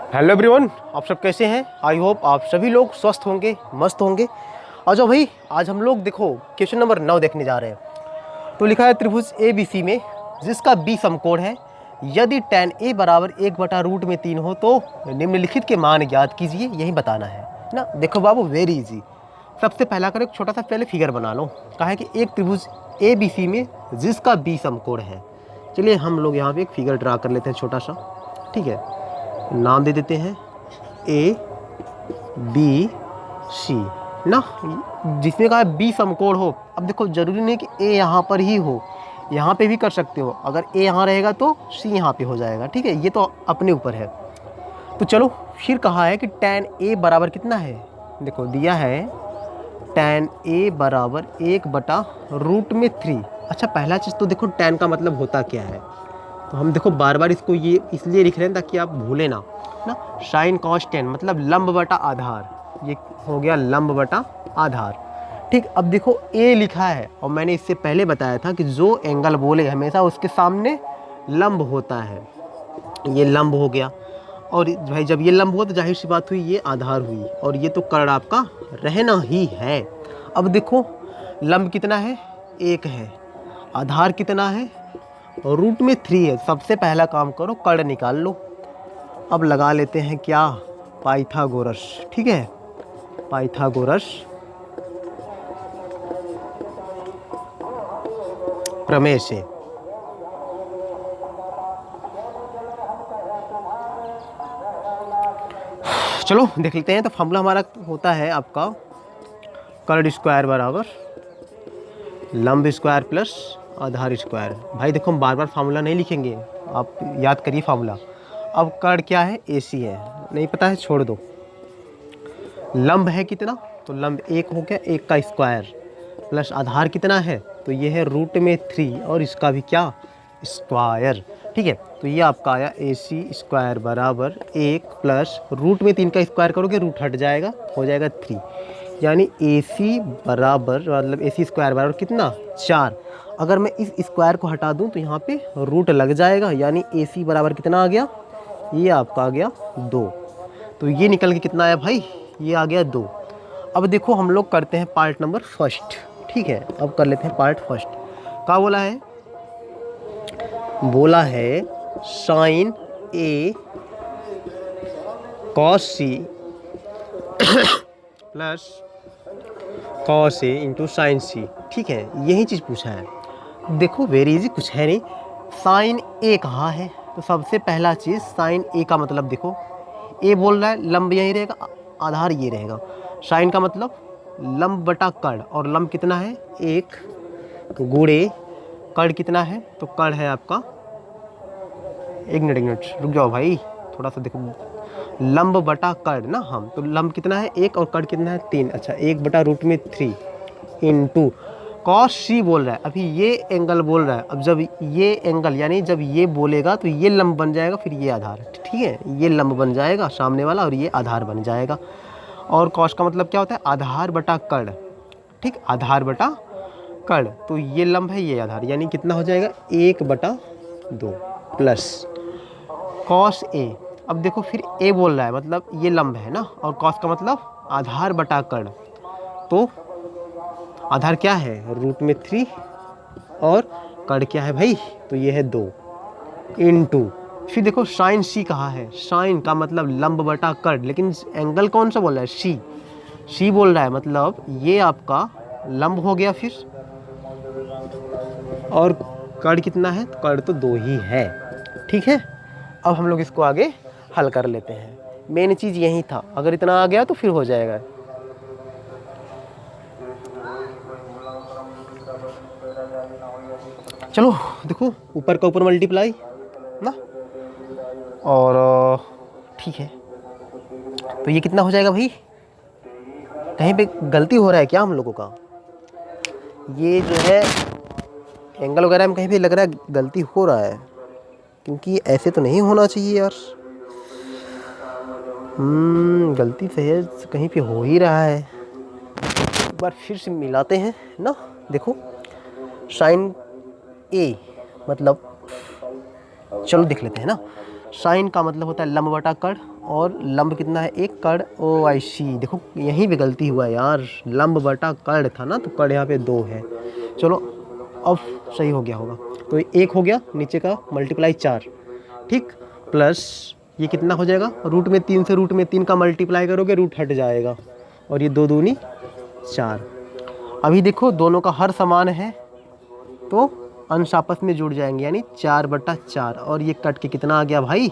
Hello everyone, आप सब कैसे हैं। आई होप आप सभी लोग स्वस्थ होंगे, मस्त होंगे। और जो भाई आज हम लोग देखो क्वेश्चन नंबर 9 देखने जा रहे हैं। तो लिखा है त्रिभुज ए बी सी में जिसका बी समकोण है, यदि tan ए बराबर 1/√3 हो तो निम्नलिखित के मान ज्ञात कीजिए, यही बताना है ना। देखो बाबू, वेरी इजी। सबसे पहला करो, एक छोटा सा पहले फिगर बना लो। कहा है कि एक त्रिभुज ए बी सी में जिसका बी समकोण है। चलिए हम लोग यहाँ पे एक फिगर ड्रा कर लेते हैं छोटा सा, ठीक है। नाम दे देते हैं ए बी सी ना, जिसमें कहा है बी समकोण हो। अब देखो जरूरी नहीं कि ए यहाँ पर ही हो, यहाँ पे भी कर सकते हो। अगर ए यहाँ रहेगा तो सी यहाँ पे हो जाएगा, ठीक है। ये तो अपने ऊपर है। तो चलो फिर कहा है कि tan ए बराबर कितना है। देखो दिया है tan ए बराबर 1/√3। अच्छा, पहला चीज़ तो देखो tan का मतलब होता क्या है। तो हम देखो बार बार इसको ये इसलिए लिख रहे हैं ताकि आप भूलें ना साइन कॉस टेन मतलब लंब बटा आधार। ये हो गया लंब बटा आधार, ठीक। अब देखो ए लिखा है और मैंने इससे पहले बताया था कि जो एंगल बोले हमेशा उसके सामने लंब होता है। ये लंब हो गया, और भाई जब ये लंब हुआ तो जाहिर सी बात हुई ये आधार हुई, और ये तो कर्ण आपका रहना ही है। अब देखो लंब कितना है, 1 है। आधार कितना है, √3 है। सबसे पहला काम करो, कर्ण निकाल लो। अब लगा लेते हैं क्या, पाइथागोरस, ठीक है। पाइथागोरस प्रमेय से चलो देख लेते हैं। तो फॉर्मूला हमारा होता है आपका कर्ण स्क्वायर बराबर लंब स्क्वायर प्लस आधार स्क्वायर। भाई देखो हम बार बार फार्मूला नहीं लिखेंगे, आप याद करिए फार्मूला। अब कर्ण क्या है, AC है, नहीं पता है छोड़ दो। लंब है कितना, तो लंब 1 हो गया, 1 का स्क्वायर प्लस आधार कितना है, तो ये है √3 और इसका भी क्या स्क्वायर, ठीक है। तो ये आपका आया AC स्क्वायर बराबर 1 प्लस √3 का स्क्वायर करोगे रूट हट जाएगा, हो जाएगा 3। यानी AC बराबर मतलब AC स्क्वायर बराबर कितना 4। अगर मैं इस स्क्वायर को हटा दूं तो यहाँ पे रूट लग जाएगा, यानी AC बराबर कितना आ गया, ये आपका आ गया 2। तो ये निकल के कितना आया भाई, ये आ गया 2। अब देखो हम लोग करते हैं पार्ट नंबर फर्स्ट, ठीक है। अब कर लेते हैं पार्ट फर्स्ट। क्या बोला है, बोला है sine A cos C plus cos A into sine C, ठीक है। यही चीज़ पूछा है। देखो वेरी इजी, कुछ है नहीं। साइन A कहाँ है, तो सबसे पहला चीज़ साइन A का मतलब देखो, A बोल रहा है लंब यही रहेगा, आधार ये रहेगा। साइन का मतलब लंब बटा कर्ण, और लंब कितना है 1 गुणे कर्ण कितना है, तो कर्ण है आपका, एक मिनट रुक जाओ भाई थोड़ा सा देखो। लंब बटा कर्ण ना, हम तो लंब कितना है 1 और कर्ण कितना है 3। अच्छा, 1/√3 इंटू कॉस C बोल रहा है, अभी ये एंगल बोल रहा है। अब जब ये एंगल यानी जब ये बोलेगा तो ये लंब बन जाएगा, फिर ये आधार, ठीक है। ये लंब बन जाएगा सामने वाला और ये आधार बन जाएगा। और कॉस का मतलब क्या होता है, आधार बटा कर्ण, ठीक, आधार बटा कर्ण। तो ये लंब है, ये आधार, यानी कितना हो जाएगा 1/2 प्लस कॉस A। अब देखो फिर A बोल रहा है मतलब ये लंब है ना, और कॉस का मतलब आधार बटा कर्ण। तो आधार क्या है √3 और कर्ण क्या है भाई, तो ये है 2 इंटू फिर देखो साइन C कहाँ है, साइन का मतलब लंब बटा कर्ण, लेकिन एंगल कौन सा बोल रहा है, C बोल रहा है, मतलब ये आपका लंब हो गया फिर, और कर्ण कितना है, कर्ण तो 2 ही है, ठीक है। अब हम लोग इसको आगे हल कर लेते हैं। मेन चीज़ यही था, अगर इतना आ गया तो फिर हो जाएगा। चलो देखो ऊपर का ऊपर मल्टीप्लाई ना, और ठीक है। तो ये कितना हो जाएगा भाई, कहीं पे गलती हो रहा है क्या हम लोगों का, ये जो है एंगल वगैरह में कहीं पे लग रहा है गलती हो रहा है, क्योंकि ऐसे तो नहीं होना चाहिए यार। गलती सहज कहीं पे हो ही रहा है। एक बार फिर से मिलाते हैं ना। देखो साइन A मतलब, चलो देख लेते हैं ना। साइन का मतलब होता है लंब बटा कर्ण, और लंब कितना है, एक कड़। ओ आई सी, देखो यहीं पे गलती हुआ यार, लंब बटा कड़ था ना, तो कड़ यहाँ पे 2 है। चलो अब सही हो गया होगा। तो एक हो गया नीचे का मल्टीप्लाई 4, ठीक, प्लस ये कितना हो जाएगा, रूट में 3 से रूट में 3 का मल्टीप्लाई करोगे रूट हट जाएगा, और ये 2 दूनी 4। अभी देखो दोनों का हर समान है तो अंश आपस में जुड़ जाएंगे, यानी 4/4, और ये कट के कितना आ गया भाई,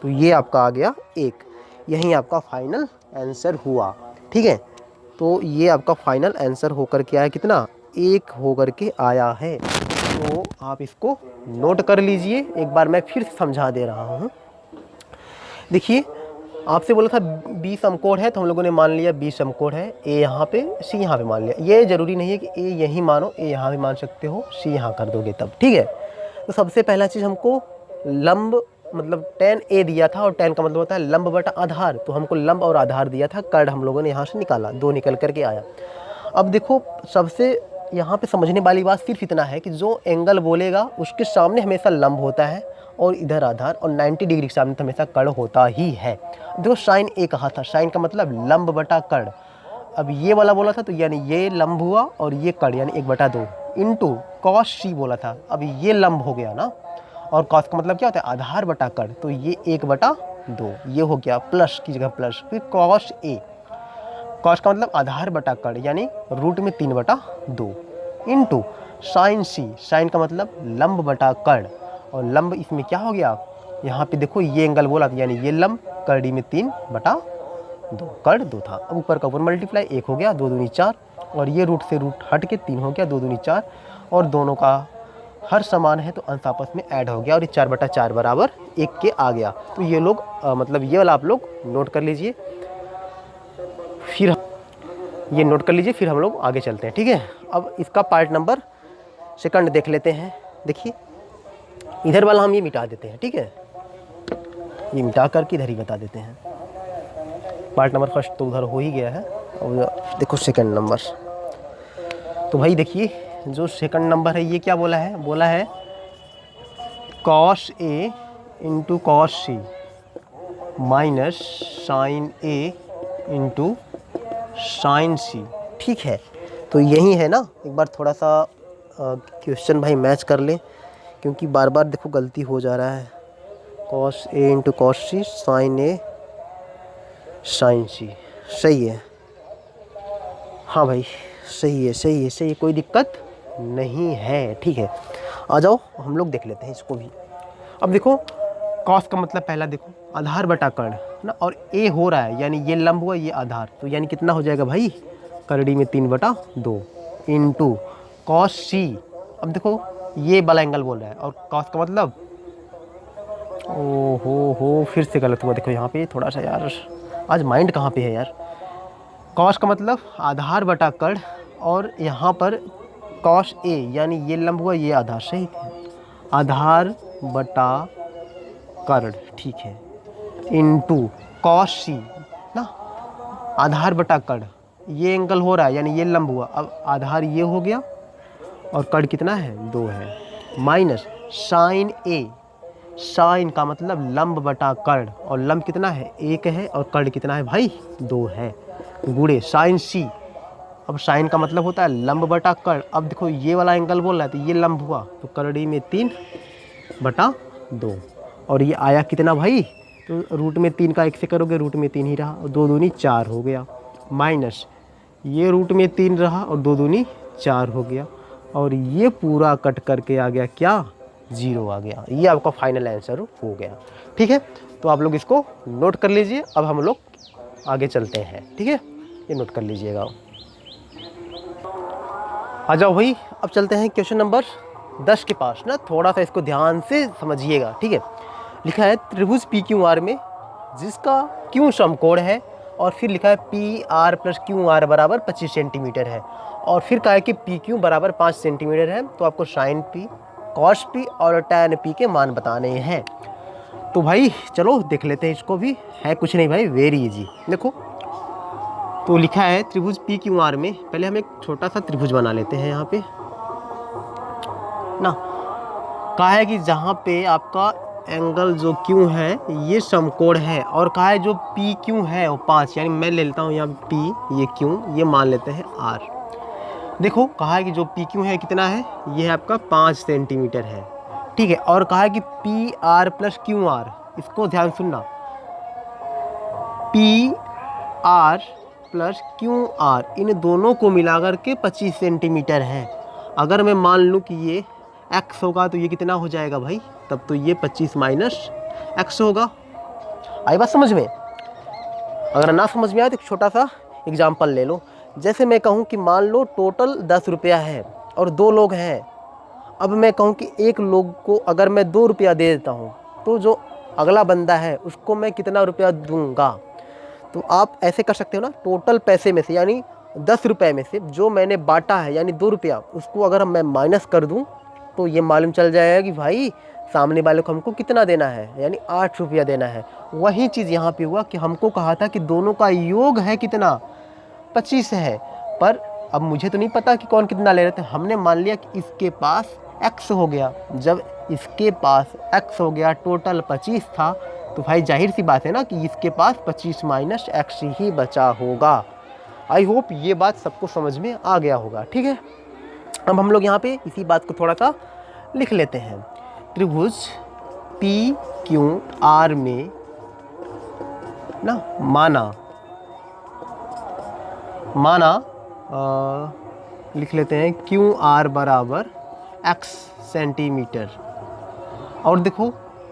तो ये आपका आ गया 1। यही आपका फाइनल आंसर हुआ, ठीक है। तो ये आपका फाइनल आंसर होकर के आया कितना, 1 होकर के आया है। तो आप इसको नोट कर लीजिए, एक बार मैं फिर समझा दे रहा हूँ। देखिए आपसे बोला था बी समकोण है, तो हम लोगों ने मान लिया बी समकोण है, ए यहाँ पे सी यहाँ पे मान लिया। ये ज़रूरी नहीं है कि ए यहीं मानो, ए यहाँ भी मान सकते हो, सी यहाँ कर दोगे तब, ठीक है। तो सबसे पहला चीज़ हमको लंब मतलब tan ए दिया था, और tan का मतलब होता है लंब बटा आधार, तो हमको लंब और आधार दिया था, कर्ण हम लोगों ने यहाँ से निकाला, 2 निकल करके आया। अब देखो सबसे यहाँ पे समझने वाली बात सिर्फ इतना है कि जो एंगल बोलेगा उसके सामने हमेशा लंब होता है और इधर आधार, और 90 डिग्री के सामने तो हमेशा कर्ण होता ही है। देखो साइन ए कहा था, साइन का मतलब लंब बटा कर्ण। अब ये वाला बोला था तो यानी ये लंब हुआ, और ये कर्ण यानी 1/2 इंटू कॉस सी बोला था, अब ये लंब हो गया ना, और कॉस का मतलब क्या होता है, आधार बटा कर्ण, तो ये 1/2 ये हो गया, प्लस की जगह प्लस, फिर कॉस ए, कॉस का मतलब आधार बटा कर्ण यानी रूट में 3/2 इंटू साइन सी, साइन का मतलब लंब बटा कर्ण, और लंब इसमें क्या हो गया, यहाँ पे देखो ये एंगल बोला था, यानी ये लंब कड़ी में 3/2, कर्ण 2 था। अब ऊपर का ऊपर मल्टीप्लाई, 1 हो गया, 2 दूनी 4, और ये रूट से रूट हट के 3 हो गया, 2 दूनी 4, और दोनों का हर समान है तो अंश आपस में ऐड हो गया, और ये 4/4 बराबर 1 के आ गया। तो ये लोग मतलब ये वाला आप लोग नोट कर लीजिए, फिर ये नोट कर लीजिए, फिर हम लोग आगे चलते हैं, ठीक है। अब इसका पार्ट नंबर सेकंड देख लेते हैं। देखिए इधर वाला हम ये मिटा देते हैं, ठीक है, ये मिटा करके इधर ही बता देते हैं। पार्ट नंबर फर्स्ट तो उधर हो ही गया है, और देखो सेकंड नंबर। तो भाई देखिए जो सेकंड नंबर है ये क्या बोला है, बोला है cos A into cos C minus sign A into sine सी, ठीक है। तो यही है ना, एक बार थोड़ा सा क्वेश्चन भाई मैच कर ले, क्योंकि बार बार देखो गलती हो जा रहा है। Cos A into cos C sign A sign सी, सही है, हाँ भाई सही है, सही है, सही है, कोई दिक्कत नहीं है, ठीक है। आ जाओ हम लोग देख लेते हैं इसको भी। अब देखो कॉस का मतलब पहला देखो आधार बटा कर्ण ना, और ए हो रहा है यानी ये लंब हुआ, ये आधार, तो यानी कितना हो जाएगा भाई, करड़ी में 3/2 इंटू कॉस सी। अब देखो ये वाला एंगल बोल रहा है, और कॉस का मतलब ओ हो फिर से गलत हुआ, देखो यहाँ पे थोड़ा सा यार आज माइंड कहाँ पे है यार। कॉस का मतलब आधार बटा कर्ण, और यहाँ पर कॉस ए यानी ये लंब हुआ, ये आधार, सही है, आधार बटा कर्ण, ठीक है, इंटू कॉस सी ना, आधार बटा कर्ण, ये एंगल हो रहा है यानी ये लंब हुआ, अब आधार ये हो गया, और कर्ण कितना है 2 है, माइनस साइन ए, साइन का मतलब लंब बटा कर्ण, और लंब कितना है 1 है, और कर्ण कितना है भाई 2 है, गुणे साइन सी। अब साइन का मतलब होता है लंब बटा कर्ण, अब देखो ये वाला एंगल बोल रहा है तो ये लंब हुआ, तो करड़ी में 3/2, और ये आया कितना भाई, तो रूट में 3 का 1 से करोगे रूट में 3 ही रहा, और 2 दूनी 4 हो गया, माइनस ये रूट में 3 रहा, और 2 दूनी 4 हो गया, और ये पूरा कट करके आ गया क्या, 0 आ गया। ये आपका फाइनल आंसर हो गया, ठीक है। तो आप लोग इसको नोट कर लीजिए, अब हम लोग आगे चलते हैं, ठीक है, ये नोट कर लीजिएगा। आ जाओ भाई, अब चलते हैं क्वेश्चन नंबर 10 के पास ना, थोड़ा सा इसको ध्यान से समझिएगा, ठीक है। लिखा है त्रिभुज पी क्यू आर में जिसका क्यू समकोण है, और फिर लिखा है P R plus Q are बराबर 25 सेंटीमीटर है, और फिर कहा है कि पी क्यू बराबर 5 सेंटीमीटर है, तो आपको साइन पी, कॉस पी और टैन पी के मान बताने हैं। तो भाई चलो देख लेते हैं इसको भी, है कुछ नहीं भाई, वेरी इजी। देखो तो लिखा है त्रिभुज पी क्यू आर में, पहले हम एक छोटा सा त्रिभुज बना लेते हैं यहाँ पे ना। कहा है कि जहाँ पे आपका एंगल जो क्यू है ये समकोण है, और कहा है जो पी क्यू है वो 5, यानी मैं ले लेता हूँ यहाँ पी, ये क्यू, ये मान लेते हैं आर। देखो कहा है कि जो पी क्यू है कितना है, ये है आपका 5 सेंटीमीटर है, ठीक है। और कहा है कि P R plus Q R, इसको ध्यान सुनना, P R plus Q R इन दोनों को मिलाकर के 25 सेंटीमीटर है। अगर मैं मान लूँ कि ये x होगा तो ये कितना हो जाएगा भाई, तब तो ये 25 माइनस x होगा। आई बात समझ में? अगर ना समझ में आए तो एक छोटा सा एग्जाम्पल ले लो। जैसे मैं कहूँ कि मान लो टोटल 10 रुपया है और 2 लोग हैं। अब मैं कहूँ कि एक लोग को अगर मैं 2 रुपया दे देता हूँ तो जो अगला बंदा है उसको मैं कितना रुपया दूंगा। तो आप ऐसे कर सकते हो ना, टोटल पैसे में से यानी 10 रुपये में से जो मैंने बांटा है यानी 2 रुपया, उसको अगर मैं माइनस कर दूं तो ये मालूम चल जाएगा कि भाई सामने वाले को हमको कितना देना है, यानी 8 रुपया देना है। वही चीज़ यहाँ पे हुआ कि हमको कहा था कि दोनों का योग है कितना, 25 है, पर अब मुझे तो नहीं पता कि कौन कितना ले रहे थे। हमने मान लिया कि इसके पास x हो गया। जब इसके पास x हो गया, टोटल 25 था, तो भाई जाहिर सी बात है ना कि इसके पास 25 माइनस x ही बचा होगा। आई होप ये बात सबको समझ में आ गया होगा, ठीक है। अब हम लोग यहाँ पे इसी बात को थोड़ा सा लिख लेते हैं। त्रिभुज पी क्यू आर में ना माना लिख लेते हैं क्यू आर बराबर x सेंटीमीटर। और देखो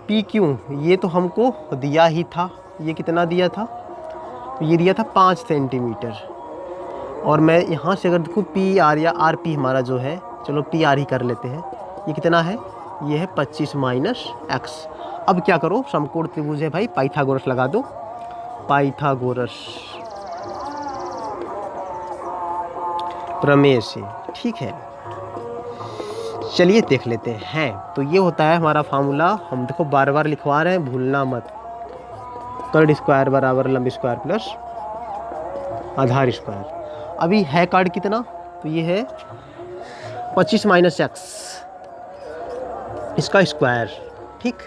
पी क्यू ये तो हमको दिया ही था, ये कितना दिया था, तो ये दिया था 5 सेंटीमीटर। और मैं यहाँ से अगर देखूँ पी आर या आर पी हमारा जो है, चलो पी आर ही कर लेते हैं, ये कितना है, ये है 25 माइनस x। अब क्या करो, समकोण त्रिभुज है भाई, पाइथागोरस लगा दो, पाइथागोरस प्रमेय से, ठीक है। चलिए देख लेते हैं। तो ये होता है हमारा फार्मूला, हम देखो बार बार लिखवा रहे हैं, भूलना मत। कर्ड स्क्वायर बराबर लंब स्क्वायर प्लस आधार स्क्वायर। अभी है कार्ड कितना, तो ये है 25 माइनस x, इसका स्क्वायर, ठीक।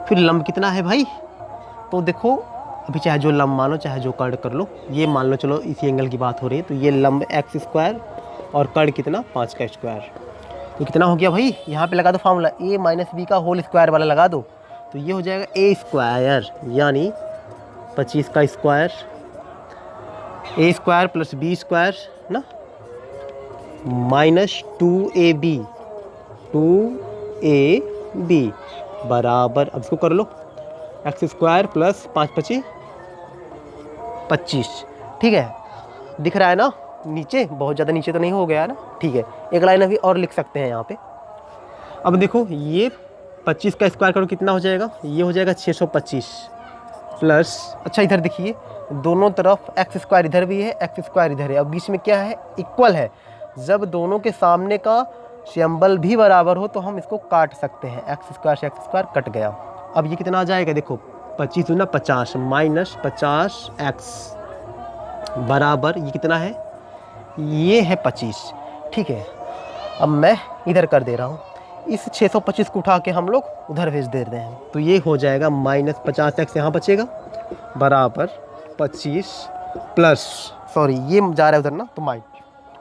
फिर लंब कितना है भाई, तो देखो अभी चाहे जो लंब मानो चाहे जो कर्ड कर लो, ये मान लो चलो इसी एंगल की बात हो रही है, तो ये लंब x स्क्वायर और कर्ड कितना 5 का स्क्वायर, तो कितना हो गया भाई, यहाँ पे लगा दो फार्मूला a माइनस बी का होल स्क्वायर वाला लगा दो, तो ये हो जाएगा a स्क्वायर यानी 25 का square, a square plus B square ना, माइनस 2ab बराबर, अब इसको कर लो x स्क्वायर प्लस 5 25 25, ठीक है। दिख रहा है ना नीचे, बहुत ज़्यादा नीचे तो नहीं हो गया ना, ठीक है। एक लाइन अभी और लिख सकते हैं यहाँ पे। अब देखो ये 25 का स्क्वायर करो कितना हो जाएगा, ये हो जाएगा 625 प्लस, अच्छा इधर देखिए दोनों तरफ एक्स स्क्वायर इधर भी है, एक्स स्क्वायर इधर है, अब बीच में क्या है, इक्वल है। जब दोनों के सामने का सिंबल भी बराबर हो तो हम इसको काट सकते हैं, एक्स स्क्वायर से एक्स स्क्वायर कट गया। अब ये कितना आ जाएगा, देखो 25 दूना 50 माइनस 50x बराबर ये कितना है, ये है 25, ठीक है। अब मैं इधर कर दे रहा हूँ, इस 625 को उठा के हम लोग उधर भेज दे रहे हैं, तो ये हो जाएगा माइनस 50x यहाँ बचेगा बराबर 25 प्लस, सॉरी ये जा रहा है उधर ना, तो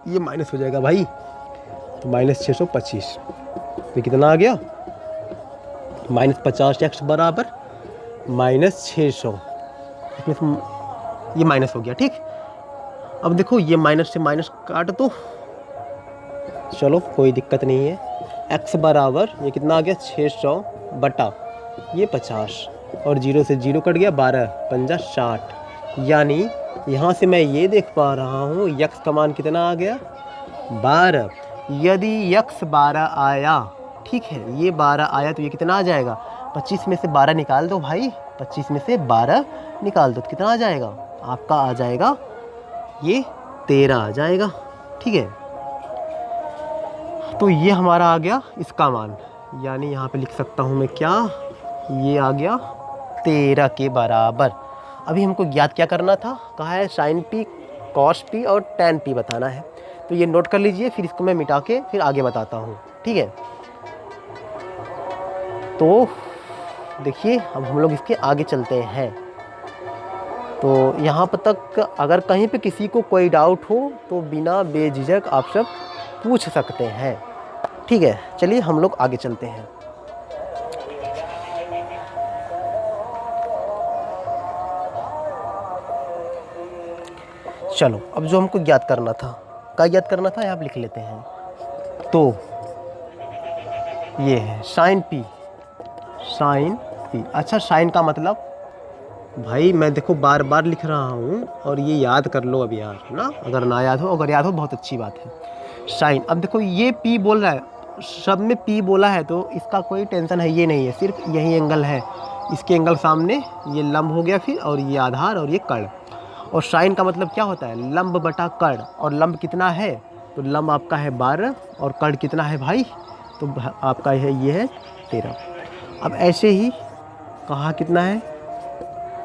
ये माइनस हो जाएगा भाई, तो माइनस 625, तो कितना आ गया माइनस 50x बराबर माइनस 600, इसमें ये माइनस हो गया, ठीक। अब देखो ये माइनस से माइनस काट दो, चलो कोई दिक्कत नहीं है। x बराबर ये कितना आ गया 600 बटा ये 50 और 0 से 0 कट गया, 12 पंजा 60, यानी यहाँ से मैं ये देख पा रहा हूँ x का मान कितना आ गया 12। यदि x 12 आया, ठीक है, ये 12 आया तो ये कितना आ जाएगा, 25 में से 12 निकाल दो भाई, 25 में से 12 निकाल दो तो कितना आ जाएगा, आपका आ जाएगा ये 13 आ जाएगा, ठीक है। तो ये हमारा आ गया इसका मान, यानी यहाँ पे लिख सकता हूँ मैं क्या, ये आ गया 13 के बराबर। अभी हमको ज्ञात क्या करना था, कहा है साइन पी कॉस पी और टैन पी बताना है, तो ये नोट कर लीजिए, फिर इसको मैं मिटा के फिर आगे बताता हूँ, ठीक है। तो देखिए अब हम लोग इसके आगे चलते हैं। तो यहाँ पर तक अगर कहीं पे किसी को कोई डाउट हो तो बिना बेझिझक आप सब पूछ सकते हैं। ठीक है, चलिए हम लोग आगे चलते हैं। चलो अब जो हमको ज्ञात करना था, क्या ज्ञात करना था यहाँ पे लिख लेते हैं। तो ये है साइन पी, साइन पी। अच्छा साइन का मतलब भाई मैं देखो बार बार लिख रहा हूँ और ये याद कर लो अब यार ना, अगर ना याद हो, अगर याद हो बहुत अच्छी बात है। साइन, अब देखो ये पी बोल रहा है, सब में पी बोला है तो इसका कोई टेंशन है ये नहीं है, सिर्फ यही एंगल है, इसके एंगल सामने, ये लंब हो गया फिर, और ये आधार और ये कर्ण। और साइन का मतलब क्या होता है, लंब बटा कर्ण। और लंब कितना है, तो लंब आपका है 12 और कर्ण कितना है भाई, तो आपका है ये है 13। अब ऐसे ही कहाँ कितना है,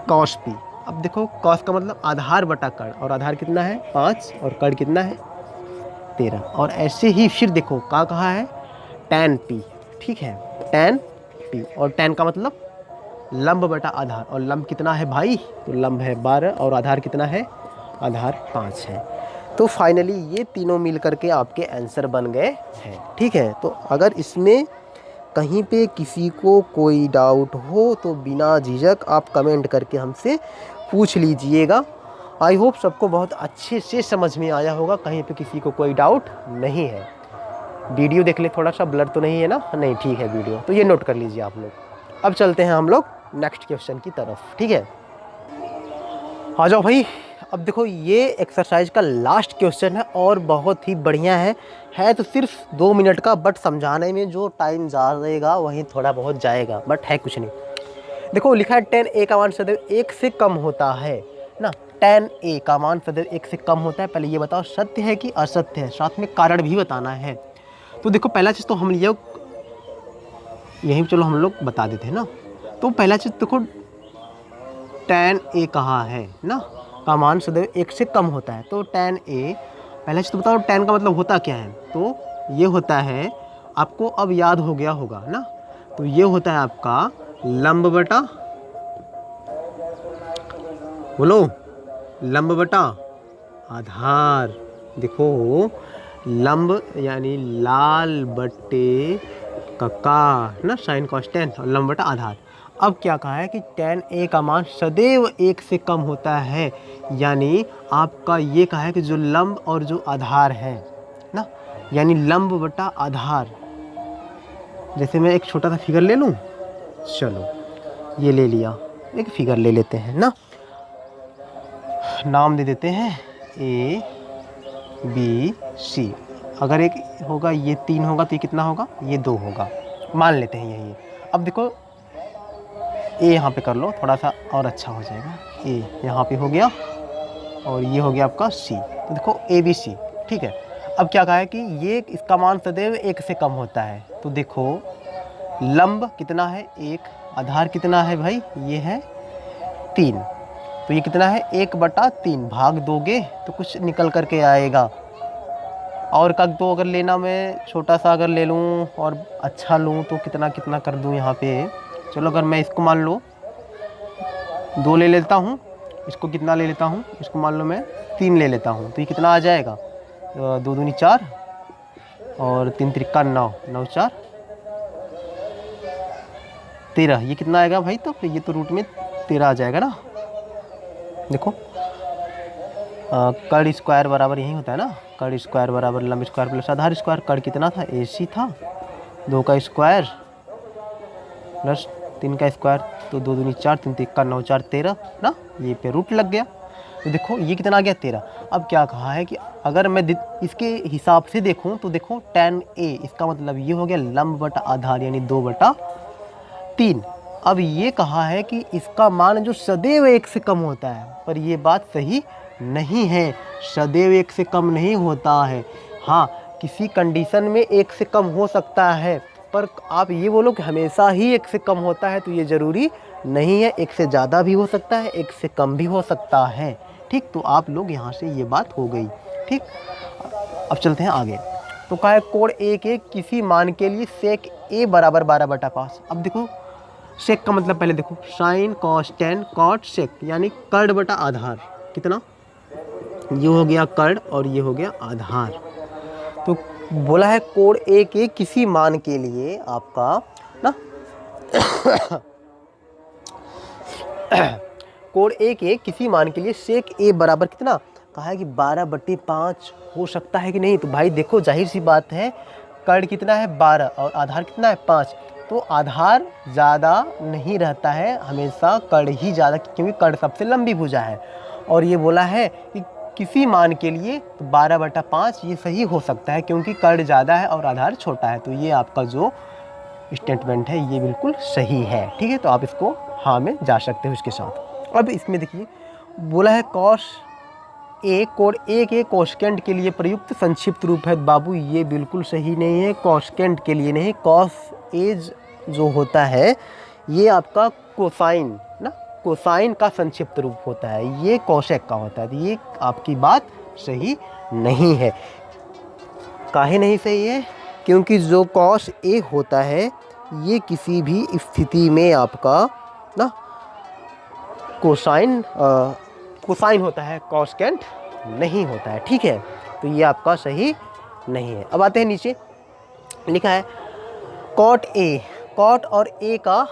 कॉस पी। अब देखो कॉस का मतलब आधार बटा कर्ण, और आधार कितना है 5 और कर्ण कितना है 13। और ऐसे ही फिर देखो कहाँ है, टैन पी। ठीक है, टैन पी, और टैन का मतलब लंब बटा आधार, और लंब कितना है भाई, तो लंब है 12 और आधार कितना है, आधार 5 है। तो फाइनली ये तीनों मिल करके आपके आंसर बन गए हैं। ठीक है, तो अगर इसमें कहीं पे किसी को कोई डाउट हो तो बिना झिझक आप कमेंट करके हमसे पूछ लीजिएगा। आई होप सबको बहुत अच्छे से समझ में आया होगा, कहीं पे किसी को कोई डाउट नहीं है। वीडियो देख ले, थोड़ा सा ब्लर तो नहीं है ना, नहीं ठीक है वीडियो, तो ये नोट कर लीजिए आप लोग। अब चलते हैं हम लोग नेक्स्ट क्वेश्चन की तरफ। ठीक है, आ जाओ भाई। अब देखो ये एक्सरसाइज का लास्ट क्वेश्चन है और बहुत ही बढ़िया है तो सिर्फ 2 मिनट का, बट समझाने में जो टाइम जाएगा वहीं थोड़ा बहुत जाएगा, बट है कुछ नहीं। देखो लिखा है tan a का मान सदैव 1 से कम होता है ना, tan a का मान सदैव 1 से कम होता है। पहले ये बताओ सत्य है कि असत्य है, साथ में कारण भी बताना है। तो देखो पहला चीज़ तो हम ये यहीं चलो हम लोग बता देते हैं ना। तो पहला चीज़ देखो tan a कहाँ है ना, का मान सदैव 1 से कम होता है। तो tan a, पहले चीज़ तो बताओ tan का मतलब होता क्या है, तो ये होता है, आपको अब याद हो गया होगा ना, तो ये होता है आपका लंब बटा, बोलो लंब बटा आधार। देखो लंब यानी लाल बट्टे कक्का ना, साइन कॉस टेन, और लंब बटा आधार। अब क्या कहा है कि tan a का मान सदैव 1 से कम होता है, यानी आपका ये कहा है कि जो लंब और जो आधार है ना, यानी लंब बटा आधार। जैसे मैं एक छोटा सा फिगर ले लूँ, चलो ये ले लिया, एक फिगर ले लेते हैं ना, नाम दे देते हैं A B C। अगर एक होगा ये 3 होगा तो ये कितना होगा, ये 2 होगा, मान लेते हैं यही। अब देखो A यहाँ पे कर लो, थोड़ा सा और अच्छा हो जाएगा। A यहाँ पे हो गया और ये हो गया आपका C, तो देखो ABC। ठीक है, अब क्या कहा है कि ये इसका मान सदैव 1 से कम होता है। तो देखो लंब कितना है 1, आधार कितना है भाई, ये है 3, तो ये कितना है 1/3, भाग दोगे तो कुछ निकल करके आएगा। और का तो अगर लेना, मैं छोटा सा अगर ले लूँ और अच्छा लूँ तो कितना कितना कर दूँ यहाँ पे। चलो अगर मैं इसको मान लो 2 ले लेता हूँ, इसको कितना ले लेता हूँ, इसको मान लो मैं 3 ले लेता हूँ, तो ये कितना आ जाएगा, 2 दूनी 4 और 3 त्रिक्का 9, 9 4 13, ये कितना आएगा भाई, तो ये तो रूट में 13 आ जाएगा ना। देखो कर्ण स्क्वायर बराबर यही होता है ना, कर्ण स्क्वायर बराबर लंब स्क्वायर प्लस आधार स्क्वायर। कर्ण कितना था, AC था, 2 का स्क्वायर प्लस 3 का स्क्वायर, तो 2 दूनी 4, 3 त्रिक्का 9 4 13 ना, ये पे रूट लग गया। तो देखो ये कितना आ गया 13। अब क्या कहा है कि अगर मैं इसके हिसाब से देखूं तो देखो tan a, इसका मतलब ये हो गया लंब बटा आधार यानी 2/3। अब ये कहा है कि इसका मान जो सदैव 1 से कम होता है, पर ये बात सही नहीं है, सदैव 1 से कम नहीं होता है। हाँ, किसी कंडीशन में 1 से कम हो सकता है, पर आप ये बोलो कि हमेशा ही 1 से कम होता है तो ये ज़रूरी नहीं है, 1 से ज़्यादा भी हो सकता है, 1 से कम भी हो सकता है। ठीक, तो आप लोग यहाँ से ये बात हो गई। ठीक, अब चलते हैं आगे। तो कहा है कोण A के किसी मान के लिए सेक A बराबर 12/5। अब देखो सेक का मतलब पहले देखो, sine cos tan cot sec, यानी कर्ड बटा आधार कितना, ये हो गया कर्ड और ये हो गया आधार। तो बोला है कोण ए के किसी मान के लिए आपका ना कोण ए के किसी मान के लिए सेक ए बराबर कितना, कहा है कि 12/5 हो सकता है कि नहीं। तो भाई देखो जाहिर सी बात है, कर्ड कितना है 12 और आधार कितना है 5, तो आधार ज़्यादा नहीं रहता है, हमेशा कर्ड ही ज़्यादा, क्योंकि कर्ड सबसे लंबी भुजा है। और ये बोला है कि किसी मान के लिए तो 12/5 ये सही हो सकता है, क्योंकि कर्ड ज़्यादा है और आधार छोटा है। तो ये आपका जो स्टेटमेंट है ये बिल्कुल सही है। ठीक है, तो आप इसको हाँ में जा सकते हो इसके साथ। अब इसमें देखिए बोला है कॉस ए कोण ए के कोसेकेंट के लिए प्रयुक्त संक्षिप्त रूप है। बाबू ये बिल्कुल सही नहीं है, कोसेकेंट के लिए नहीं, कॉस एज जो होता है ये आपका कोसाइन ना, कोसाइन का संक्षिप्त रूप होता है, ये कोसेक का होता है। तो ये आपकी बात सही नहीं है। काहे नहीं सही है, क्योंकि जो कॉस ए होता है ये किसी भी स्थिति में आपका ना कोसाइन कोसाइन होता है, कोसेकेंट नहीं होता है। ठीक है, तो ये आपका सही नहीं है। अब आते हैं नीचे, लिखा है कॉट ए, कॉट और ए का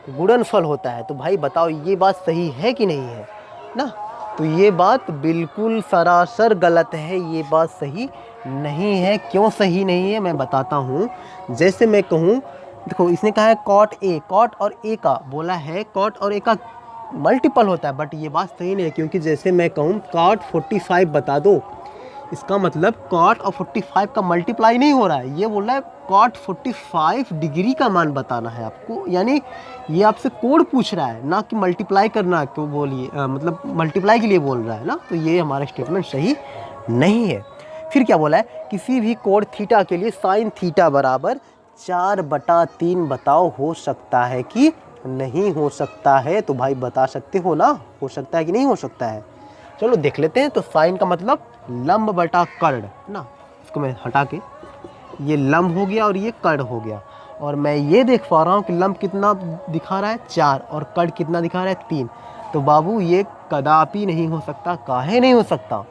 गुणनफल होता है। तो भाई बताओ ये बात सही है कि नहीं है ना। तो ये बात बिल्कुल सरासर गलत है, ये बात सही नहीं है। क्यों सही नहीं है मैं बताता हूँ। जैसे मैं कहूँ, देखो इसने कहा है कॉट ए, कॉट और ए का बोला है, कॉट और ए का मल्टीपल होता है, बट ये बात सही नहीं है। क्योंकि जैसे मैं कहूँ कॉट 45 बता दो, इसका मतलब कॉट और 45 का मल्टीप्लाई नहीं हो रहा है, ये बोल रहा है कॉट 45 डिग्री का मान बताना है आपको। यानी ये आपसे कोण पूछ रहा है, ना कि मल्टीप्लाई करना है। क्यों बोलिए मतलब मल्टीप्लाई के लिए बोल रहा है ना। तो ये हमारा स्टेटमेंट सही नहीं है। फिर क्या बोला है, किसी भी कोण थीटा के लिए साइन थीटा बराबर 4/3 बताओ हो सकता है कि नहीं हो सकता है। तो भाई बता सकते हो ना, हो सकता है कि नहीं हो सकता है। चलो देख लेते हैं। तो साइन का मतलब लंब बटा कर्ड ना, इसको मैं हटा के ये लंब हो गया और ये कर्ड हो गया। और मैं ये देख पा रहा हूँ कि लंब कितना दिखा रहा है 4 और कर्ड कितना दिखा रहा है 3। तो बाबू ये कदापि नहीं हो सकता। काहे नहीं हो सकता,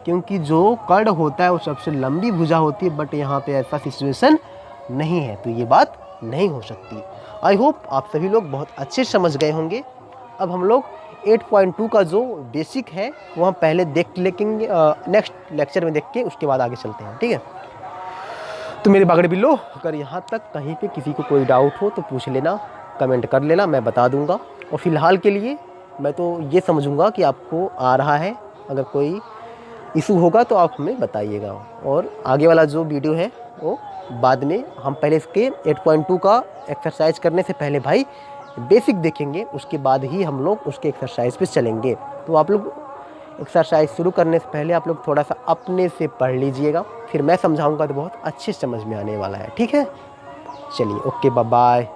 क्योंकि जो कर्ड होता है वो सबसे लंबी भुजा होती है, बट यहाँ पे ऐसा सिचुएशन नहीं है। तो ये बात नहीं हो सकती। आई होप आप सभी लोग बहुत अच्छे समझ गए होंगे। अब हम लोग 8.2 का जो बेसिक है वो हम पहले देख लेंगे, नेक्स्ट लेक्चर में देख के उसके बाद आगे चलते हैं। ठीक है, तो मेरे बागड़ बिल्लो, अगर यहाँ तक कहीं पे किसी को कोई डाउट हो तो पूछ लेना, कमेंट कर लेना, मैं बता दूंगा। और फिलहाल के लिए मैं तो ये समझूंगा कि आपको आ रहा है। अगर कोई इशू होगा तो आप हमें बताइएगा, और आगे वाला जो वीडियो है वो बाद में हम पहले इसके 8.2 का एक्सरसाइज करने से पहले भाई बेसिक देखेंगे, उसके बाद ही हम लोग उसके एक्सरसाइज पे चलेंगे। तो आप लोग एक्सरसाइज शुरू करने से पहले आप लोग थोड़ा सा अपने से पढ़ लीजिएगा, फिर मैं समझाऊंगा तो बहुत अच्छे समझ में आने वाला है। ठीक है, चलिए ओके, बाय बाय।